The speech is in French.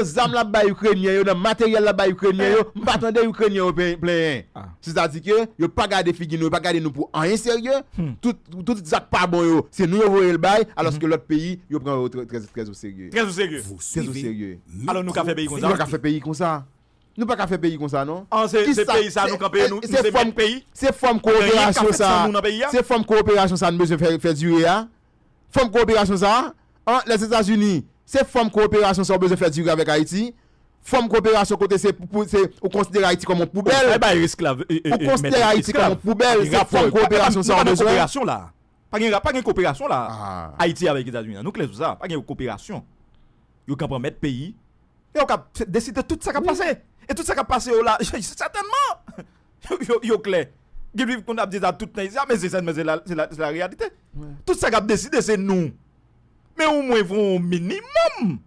zam la ba ukrainien yo, dans matériel la ba ukrainien yo, m'pa attendre ukrainien au plein. C'est-à-dire que yo pas garder figue nous, pas garder nous pour rien sérieux. Tout ça pas bon yo, c'est nous voyer le bail alors que l'autre pays yo prend très au sérieux. Très au sérieux. Très au sérieux. Alors nous qu'a fait pays comme ça. Nous qu'a fait pays comme ça. Nous pas faire pays comme ça non. C'est pays ça nous camper nous c'est bon pays. C'est forme coopération ça. C'est forme coopération ça nous besoin faire durer hein. Forme coopération ça les États-Unis, c'est forme coopération ça besoin faire durer avec Haïti. Forme coopération côté c'est on considère Haïti comme une poubelle. Eh ben esclave. On considère Haïti comme une poubelle, c'est forme coopération ça besoin. Coopération là. Pas de coopération là. Haïti avec les États-Unis. Nous clair tout ça, pas de coopération. Yo capable mettre pays. Yo capable décider tout ça qui a passé. Et tout ça qui a passé là, certainement. Yo clair. Qui qu'on a dit à tout mais c'est la réalité. Tout ça qui a décidé c'est nous. Mais au moins un minimum